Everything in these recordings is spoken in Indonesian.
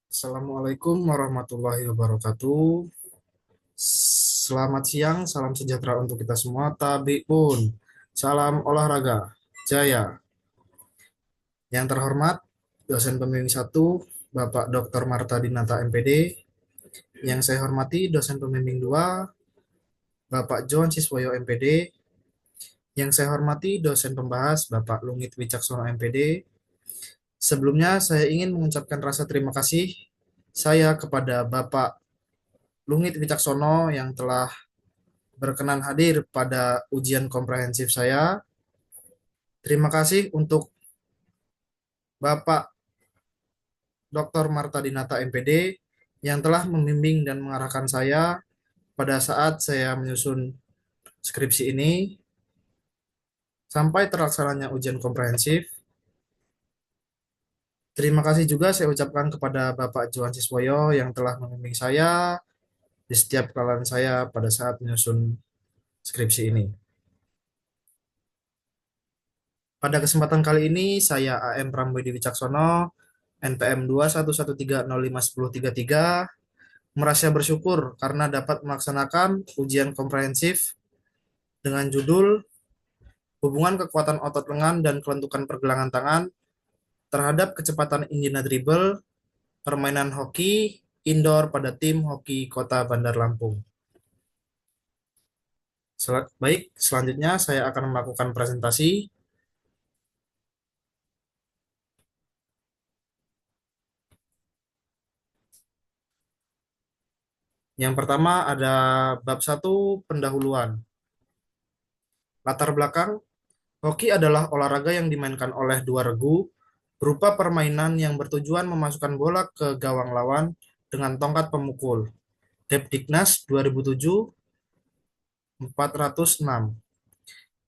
Assalamualaikum warahmatullahi wabarakatuh. Selamat siang, salam sejahtera untuk kita semua. Tabiun, salam olahraga, jaya. Yang terhormat, dosen pembimbing satu, Bapak Dr. Marta Dinata MPD. Yang saya hormati, dosen pembimbing 2, Bapak John Siswoyo MPD. Yang saya hormati, dosen pembahas, Bapak Lungit Wicaksono MPD. Sebelumnya, saya ingin mengucapkan rasa terima kasih saya kepada Bapak Lungit Wicaksono yang telah berkenan hadir pada ujian komprehensif saya. Terima kasih untuk Bapak Dr. Marta Dinata MPD yang telah membimbing dan mengarahkan saya pada saat saya menyusun skripsi ini sampai terlaksananya ujian komprehensif. Terima kasih juga saya ucapkan kepada Bapak Johan Siswoyo yang telah membimbing saya di setiap kalian saya pada saat menyusun skripsi ini. Pada kesempatan kali ini, saya AM Prambudi Wicaksono, NPM 211305103, merasa bersyukur karena dapat melaksanakan ujian komprehensif dengan judul Hubungan Kekuatan Otot Lengan dan Kelentukan Pergelangan Tangan terhadap Kecepatan Indiana Dribble Permainan Hoki Indoor pada Tim Hoki Kota Bandar Lampung. Baik, selanjutnya saya akan melakukan presentasi. Yang pertama ada bab 1 pendahuluan. Latar belakang, hoki adalah olahraga yang dimainkan oleh dua regu berupa permainan yang bertujuan memasukkan bola ke gawang lawan dengan tongkat pemukul. Depdiknas 2007-406.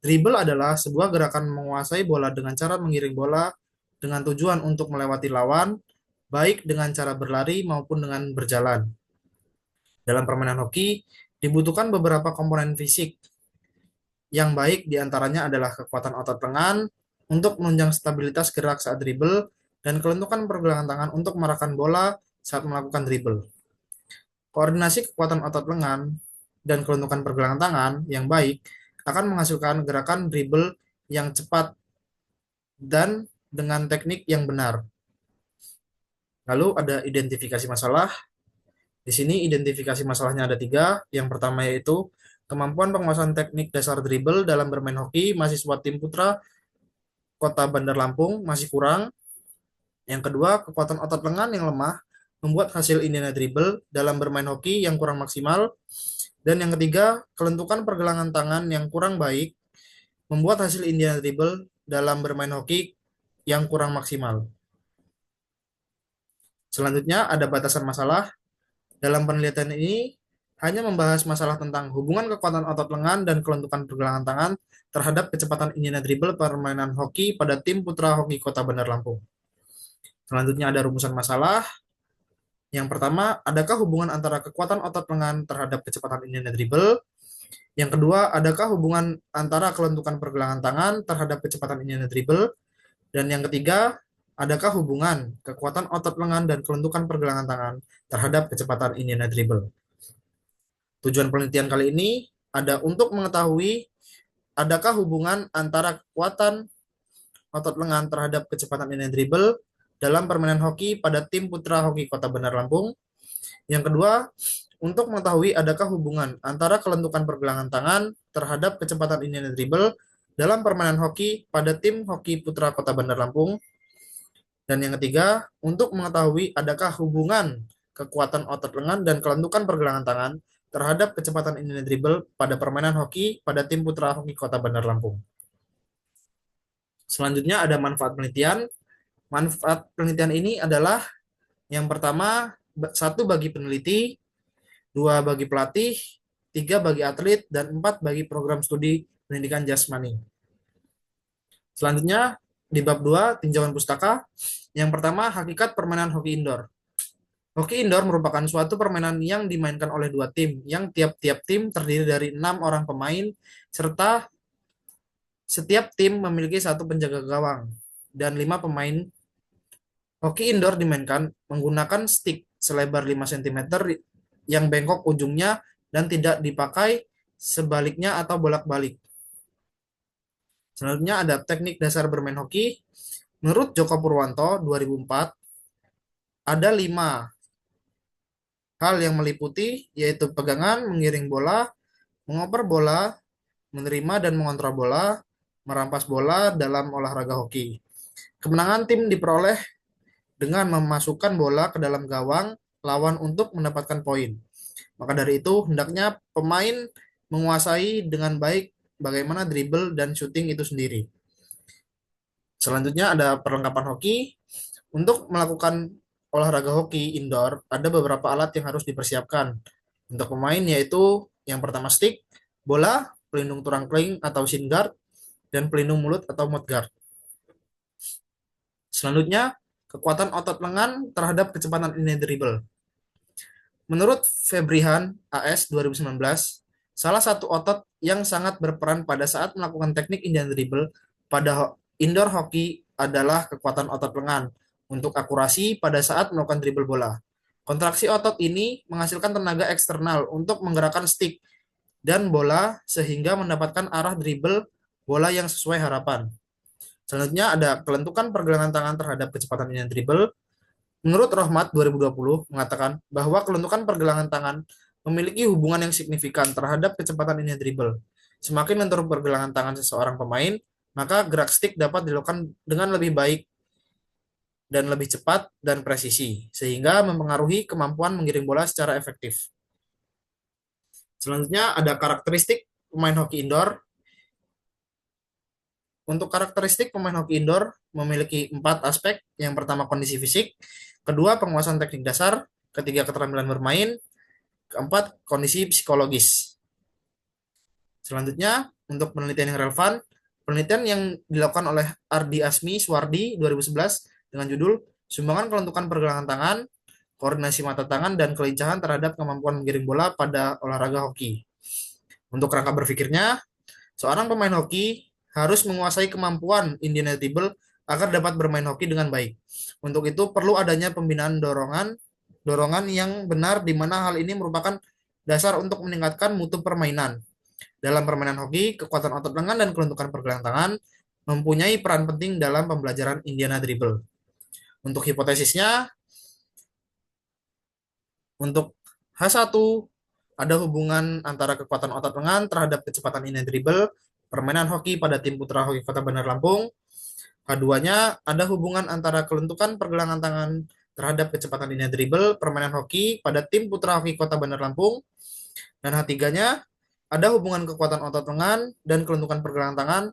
Dribble adalah sebuah gerakan menguasai bola dengan cara mengiring bola dengan tujuan untuk melewati lawan, baik dengan cara berlari maupun dengan berjalan. Dalam permainan hoki, dibutuhkan beberapa komponen fisik. Yang baik diantaranya adalah kekuatan otot lengan untuk menunjang stabilitas gerak saat dribble dan kelentukan pergelangan tangan untuk mengarahkan bola saat melakukan dribble. Koordinasi kekuatan otot lengan dan kelentukan pergelangan tangan yang baik akan menghasilkan gerakan dribble yang cepat dan dengan teknik yang benar. Lalu ada identifikasi masalah. Di sini identifikasi masalahnya ada tiga. Yang pertama yaitu kemampuan penguasaan teknik dasar dribble dalam bermain hoki mahasiswa tim putra Kota Bandar Lampung masih kurang. Yang kedua, kekuatan otot lengan yang lemah membuat hasil Indiana dribble dalam bermain hoki yang kurang maksimal. Dan yang ketiga, kelentukan pergelangan tangan yang kurang baik membuat hasil Indiana dribble dalam bermain hoki yang kurang maksimal. Selanjutnya ada batasan masalah. Dalam penelitian ini hanya membahas masalah tentang hubungan kekuatan otot lengan dan kelentukan pergelangan tangan terhadap kecepatan Indiana dribble permainan hoki pada tim putra hoki Kota Bandar Lampung. Selanjutnya ada rumusan masalah. Yang pertama, adakah hubungan antara kekuatan otot lengan terhadap kecepatan Indiana dribble? Yang kedua, adakah hubungan antara kelentukan pergelangan tangan terhadap kecepatan Indiana dribble? Dan yang ketiga, adakah hubungan kekuatan otot lengan dan kelentukan pergelangan tangan terhadap kecepatan Indiana dribble? Tujuan penelitian kali ini ada untuk mengetahui adakah hubungan antara kekuatan otot lengan terhadap kecepatan Indiana dribble dalam permainan hoki pada tim putra hoki Kota Bandar Lampung. Yang kedua, untuk mengetahui adakah hubungan antara kelentukan pergelangan tangan terhadap kecepatan Indiana dribble dalam permainan hoki pada tim hoki putra Kota Bandar Lampung. Dan yang ketiga, untuk mengetahui adakah hubungan kekuatan otot lengan dan kelentukan pergelangan tangan terhadap kecepatan Indiana dribble pada permainan hoki pada tim putra hoki Kota Bandar Lampung. Selanjutnya ada manfaat penelitian. Manfaat penelitian ini adalah yang pertama, satu bagi peneliti, dua bagi pelatih, tiga bagi atlet, dan empat bagi program studi pendidikan jasmani. Selanjutnya, di bab 2, tinjauan pustaka. Yang pertama, hakikat permainan hoki indoor. Hoki indoor merupakan suatu permainan yang dimainkan oleh dua tim, yang tiap-tiap tim terdiri dari 6 orang pemain, serta setiap tim memiliki satu penjaga gawang dan 5 pemain Hoki indoor dimainkan menggunakan stick selebar 5 cm yang bengkok ujungnya dan tidak dipakai sebaliknya atau bolak-balik. Selanjutnya ada teknik dasar bermain hoki. Menurut Joko Purwanto 2004, ada 5 hal yang meliputi, yaitu pegangan, mengiring bola, mengoper bola, menerima dan mengontrol bola, merampas bola dalam olahraga hoki. Kemenangan tim diperoleh dengan memasukkan bola ke dalam gawang lawan untuk mendapatkan poin. Maka dari itu, hendaknya pemain menguasai dengan baik bagaimana dribble dan shooting itu sendiri. Selanjutnya ada perlengkapan hoki. Untuk melakukan olahraga hoki indoor, ada beberapa alat yang harus dipersiapkan untuk pemain, yaitu yang pertama stick, bola, pelindung tulang atau shin guard, dan pelindung mulut atau mouth guard. Selanjutnya, kekuatan otot lengan terhadap kecepatan in dribble. Menurut Febrihan AS 2019, salah satu otot yang sangat berperan pada saat melakukan teknik Indian dribble pada indoor hoki adalah kekuatan otot lengan untuk akurasi pada saat melakukan dribble bola. Kontraksi otot ini menghasilkan tenaga eksternal untuk menggerakkan stick dan bola sehingga mendapatkan arah dribble bola yang sesuai harapan. Selanjutnya ada kelentukan pergelangan tangan terhadap kecepatan Indian dribble. Menurut Rohmat 2020 mengatakan bahwa kelentukan pergelangan tangan memiliki hubungan yang signifikan terhadap kecepatan ini dribble. Semakin lentur pergelangan tangan seseorang pemain, maka gerak stick dapat dilakukan dengan lebih baik dan lebih cepat dan presisi, sehingga mempengaruhi kemampuan mengiring bola secara efektif. Selanjutnya ada karakteristik pemain hoki indoor. Untuk karakteristik pemain hoki indoor memiliki 4 aspek. Yang pertama kondisi fisik, kedua penguasaan teknik dasar, ketiga keterampilan bermain, keempat kondisi psikologis. Selanjutnya untuk penelitian yang relevan, penelitian yang dilakukan oleh Ardi Asmi Swardi 2011 dengan judul Sumbangan Kelentukan Pergelangan Tangan, Koordinasi Mata Tangan, dan Kelincahan Terhadap Kemampuan Menggiring Bola pada Olahraga Hoki. Untuk rangka berpikirnya, seorang pemain hoki harus menguasai kemampuan Indian dribble agar dapat bermain hoki dengan baik. Untuk itu perlu adanya pembinaan dorongan yang benar di mana hal ini merupakan dasar untuk meningkatkan mutu permainan. Dalam permainan hoki, kekuatan otot lengan dan kelentukan pergelangan tangan mempunyai peran penting dalam pembelajaran Indiana dribble. Untuk hipotesisnya, untuk H1 ada hubungan antara kekuatan otot lengan terhadap kecepatan Indiana dribble permainan hoki pada tim Putra Hoki Kota Bandar Lampung. Keduanya ada hubungan antara kelentukan pergelangan tangan terhadap kecepatan Indiana dribble permainan hoki pada tim Putra Hoki Kota Bandar Lampung. Dan H3-nya ada hubungan kekuatan otot lengan dan kelentukan pergelangan tangan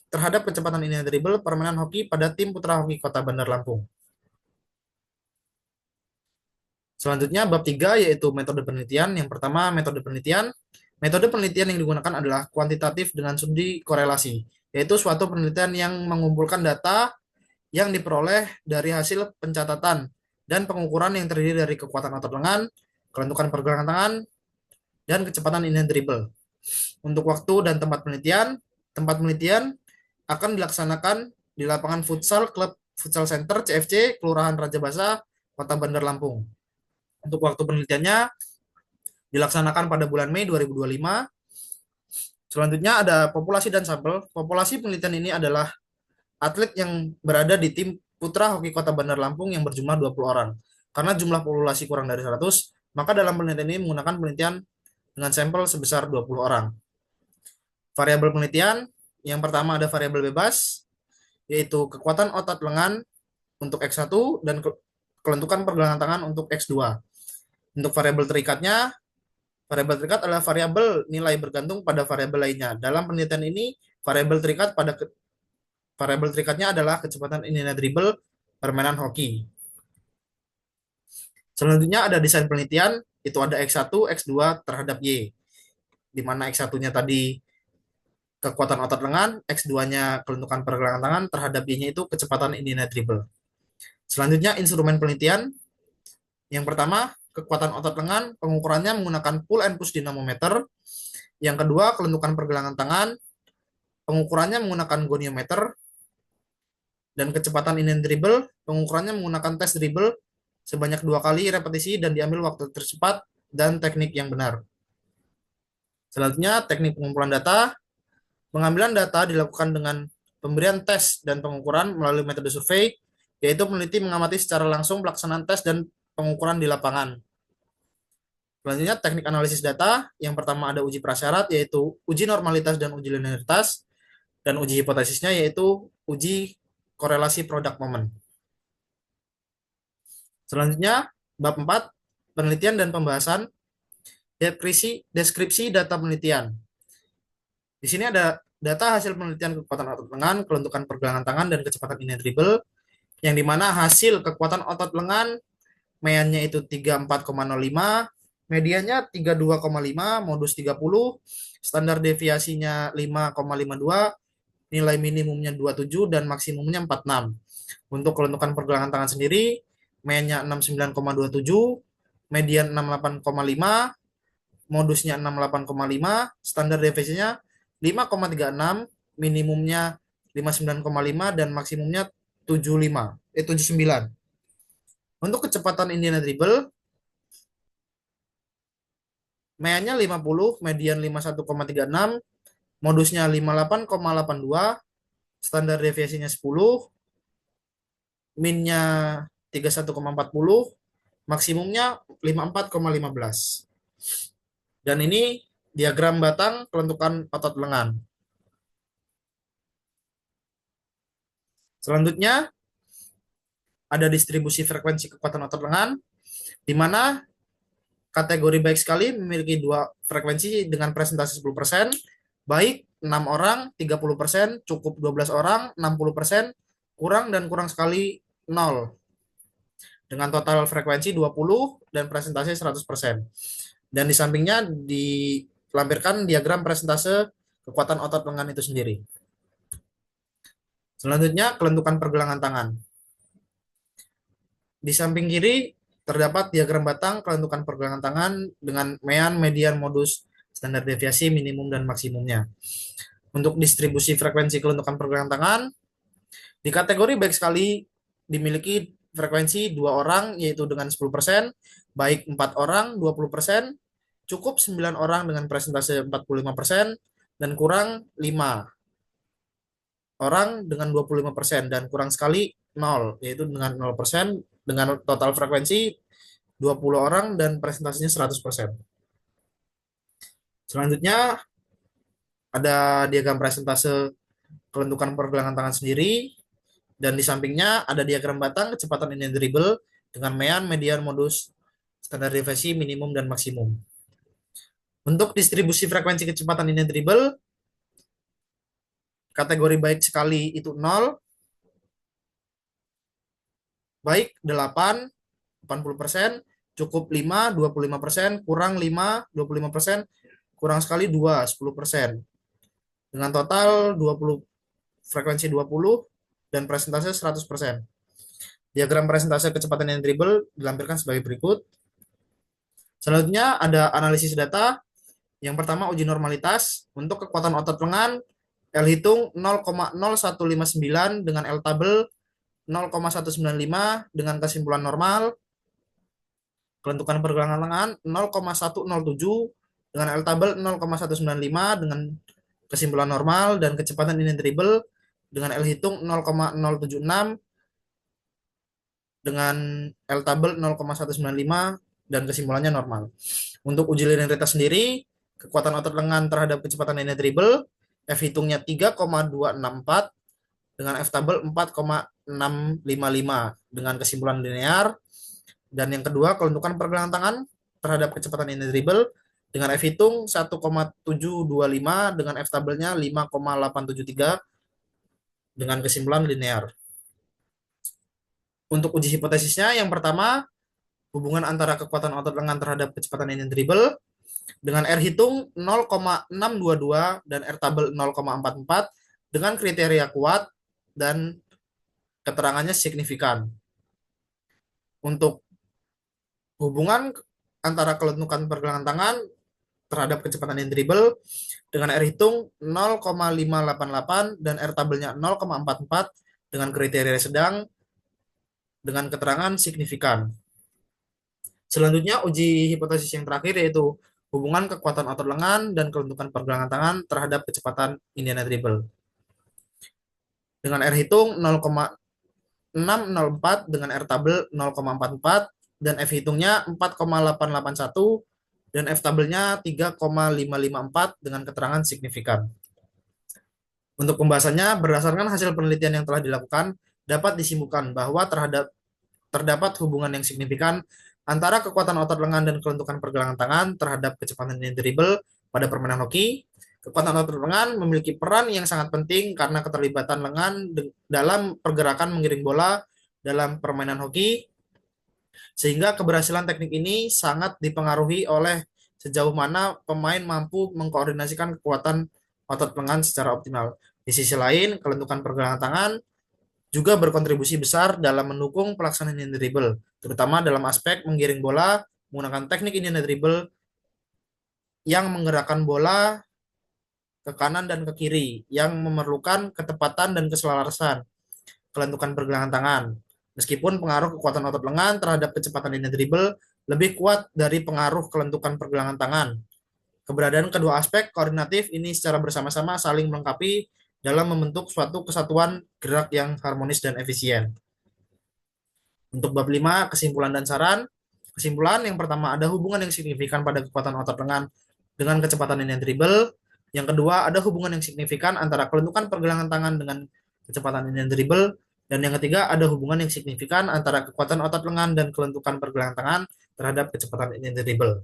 terhadap kecepatan Indiana dribble permainan hoki pada tim Putra Hoki Kota Bandar Lampung. Selanjutnya bab 3 yaitu metode penelitian. Yang pertama metode penelitian. Metode penelitian yang digunakan adalah kuantitatif dengan studi korelasi, yaitu suatu penelitian yang mengumpulkan data yang diperoleh dari hasil pencatatan dan pengukuran yang terdiri dari kekuatan otot lengan, kelentukan pergelangan tangan, dan kecepatan Indian dribble. Untuk waktu dan tempat penelitian akan dilaksanakan di lapangan futsal Klub Futsal Center CFC, Kelurahan Raja Basa, Kota Bandar Lampung. Untuk waktu penelitiannya dilaksanakan pada bulan Mei 2025. Selanjutnya ada populasi dan sampel. Populasi penelitian ini adalah atlet yang berada di tim Putra Hoki Kota Bandar Lampung yang berjumlah 20 orang. Karena jumlah populasi kurang dari 100, maka dalam penelitian ini menggunakan penelitian dengan sampel sebesar 20 orang. Variabel penelitian, yang pertama ada variabel bebas, yaitu kekuatan otot lengan untuk X1 dan kelentukan pergelangan tangan untuk X2. Untuk variabel terikatnya, variabel terikat adalah variabel nilai bergantung pada variabel lainnya. Dalam penelitian ini, variabel terikatnya adalah kecepatan Indiana dribble permainan hoki. Selanjutnya ada desain penelitian, itu ada X1, X2 terhadap Y. Di mana X1-nya tadi kekuatan otot lengan, X2-nya kelentukan pergelangan tangan, terhadap Y-nya itu kecepatan Indiana dribble. Selanjutnya instrumen penelitian. Yang pertama, kekuatan otot lengan, pengukurannya menggunakan pull and push dinamometer. Yang kedua, kelentukan pergelangan tangan, pengukurannya menggunakan goniometer. Dan kecepatan inline dribble, pengukurannya menggunakan tes dribble sebanyak 2 kali repetisi dan diambil waktu tercepat dan teknik yang benar. Selanjutnya, teknik pengumpulan data. Pengambilan data dilakukan dengan pemberian tes dan pengukuran melalui metode survei, yaitu peneliti mengamati secara langsung pelaksanaan tes dan pengukuran di lapangan. Selanjutnya, teknik analisis data. Yang pertama ada uji prasyarat, yaitu uji normalitas dan uji linearitas, dan uji hipotesisnya, yaitu uji korelasi produk momen. Selanjutnya, bab 4, penelitian dan pembahasan, deskripsi data penelitian. Di sini ada data hasil penelitian kekuatan otot lengan, kelentukan pergelangan tangan, dan kecepatan inline dribble, yang dimana hasil kekuatan otot lengan, meannya itu 34,05, mediannya 32,5, modus 30, standar deviasinya 5,52, nilai minimumnya 27, dan maksimumnya 46. Untuk kelentukan pergelangan tangan sendiri, meannya 69,27, median 68,5, modusnya 68,5, standar deviasinya 5,36, minimumnya 59,5, dan maksimumnya 79. Untuk kecepatan Indiana dribble, meannya 50, median 51,36, modusnya 58,82, standar deviasinya 10, minnya 31,40, maksimumnya 54,15. Dan ini diagram batang kelentukan otot lengan. Selanjutnya, ada distribusi frekuensi kekuatan otot lengan, di mana kategori baik sekali memiliki 2 frekuensi dengan presentasi 10%, baik 6 orang 30%, cukup 12 orang 60%, kurang dan kurang sekali 0, dengan total frekuensi 20 dan presentasi 100%. Dan di sampingnya dilampirkan diagram presentase kekuatan otot lengan itu sendiri. Selanjutnya, kelentukan pergelangan tangan. Di samping kiri terdapat diagram batang kelentukan pergelangan tangan dengan mean, median, modus, standar deviasi, minimum, dan maksimumnya. Untuk distribusi frekuensi kelentukan pergelangan tangan, di kategori baik sekali dimiliki frekuensi 2 orang, yaitu dengan 10%, baik 4 orang 20%, cukup 9 orang dengan presentase 45%, dan kurang 5 orang dengan 25%, dan kurang sekali 0, yaitu dengan 0%, dengan total frekuensi 20 orang dan presentasinya 100%. Selanjutnya ada diagram presentase kelentukan pergelangan tangan sendiri, dan di sampingnya ada diagram batang kecepatan inline dribble dengan mean, median, modus, standar deviasi, minimum, dan maksimum. Untuk distribusi frekuensi kecepatan inline dribble, kategori baik sekali itu 0, baik 8, 80%, cukup 5, 25%, kurang 5, 25%, kurang sekali 2, 10%. Dengan total 20, frekuensi 20, dan presentase 100%. Diagram presentase kecepatan yang dribble dilampirkan sebagai berikut. Selanjutnya ada analisis data. Yang pertama uji normalitas. Untuk kekuatan otot lengan, L hitung 0,0159 dengan L tabel 0,195 dengan kesimpulan normal. Kelentukan pergelangan lengan 0,107 dengan L tabel 0,195 dengan kesimpulan normal, dan kecepatan inline dribble dengan L hitung 0,076 dengan L tabel 0,195 dan kesimpulannya normal. Untuk uji linearitas sendiri, kekuatan otot lengan terhadap kecepatan inline dribble, F hitungnya 3,264 dengan F tabel 4,655 dengan kesimpulan linear. Dan yang kedua, kelentukan pergelangan tangan terhadap kecepatan inline dribble dengan F hitung 1,725 dengan F tabelnya 5,873 dengan kesimpulan linear. Untuk uji hipotesisnya, yang pertama, hubungan antara kekuatan otot lengan terhadap kecepatan inline dribble dengan R hitung 0,622 dan R tabel 0,44 dengan kriteria kuat dan keterangannya signifikan. Untuk hubungan antara kelentukan pergelangan tangan terhadap kecepatan inline dribble dengan R hitung 0,588 dan R tabelnya 0,44 dengan kriteria sedang dengan keterangan signifikan. Selanjutnya, uji hipotesis yang terakhir yaitu hubungan kekuatan otot lengan dan kelentukan pergelangan tangan terhadap kecepatan Indiana Dribble. Dengan R hitung 0,604 dengan R tabel 0,44 dan F hitungnya 4,881 dan F tabelnya 3,554 dengan keterangan signifikan. Untuk pembahasannya, berdasarkan hasil penelitian yang telah dilakukan, dapat disimpulkan bahwa terdapat hubungan yang signifikan antara kekuatan otot lengan dan kelentukan pergelangan tangan terhadap kecepatan dribble pada permainan hoki. Kekuatan otot lengan memiliki peran yang sangat penting karena keterlibatan lengan dalam pergerakan mengiring bola dalam permainan hoki, sehingga keberhasilan teknik ini sangat dipengaruhi oleh sejauh mana pemain mampu mengkoordinasikan kekuatan otot lengan secara optimal. Di sisi lain, kelentukan pergelangan tangan juga berkontribusi besar dalam mendukung pelaksanaan Indian dribble, terutama dalam aspek menggiring bola menggunakan teknik Indian dribble yang menggerakkan bola ke kanan dan ke kiri, yang memerlukan ketepatan dan keselarasan kelentukan pergelangan tangan. Meskipun pengaruh kekuatan otot lengan terhadap kecepatan Indian dribble lebih kuat dari pengaruh kelentukan pergelangan tangan. Keberadaan kedua aspek koordinatif ini secara bersama-sama saling melengkapi dalam membentuk suatu kesatuan gerak yang harmonis dan efisien. Untuk bab 5, kesimpulan dan saran. Kesimpulan yang pertama, ada hubungan yang signifikan pada kekuatan otot lengan dengan kecepatan Indian dribble. Yang kedua, ada hubungan yang signifikan antara kelentukan pergelangan tangan dengan kecepatan Indian dribble. Dan yang ketiga, ada hubungan yang signifikan antara kekuatan otot lengan dan kelentukan pergelangan tangan terhadap kecepatan Indian dribble.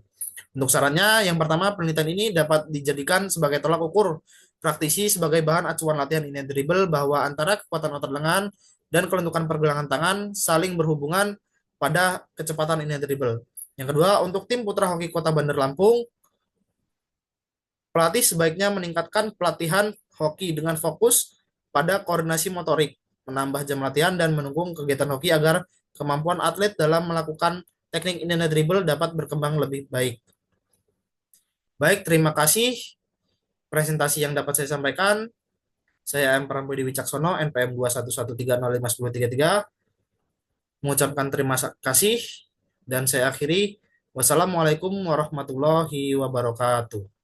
Untuk sarannya, yang pertama, penelitian ini dapat dijadikan sebagai tolak ukur praktisi sebagai bahan acuan latihan Indian dribble bahwa antara kekuatan otot lengan dan kelentukan pergelangan tangan saling berhubungan pada kecepatan Indian dribble. Yang kedua, untuk tim Putra Hoki Kota Bandar Lampung, pelatih sebaiknya meningkatkan pelatihan hoki dengan fokus pada koordinasi motorik, menambah jam latihan dan mendukung kegiatan hoki agar kemampuan atlet dalam melakukan teknik Indian dribble dapat berkembang lebih baik. Baik, terima kasih presentasi yang dapat saya sampaikan. Saya M. Prambudi Wicaksono, NPM 211305133, mengucapkan terima kasih dan saya akhiri. Wassalamualaikum warahmatullahi wabarakatuh.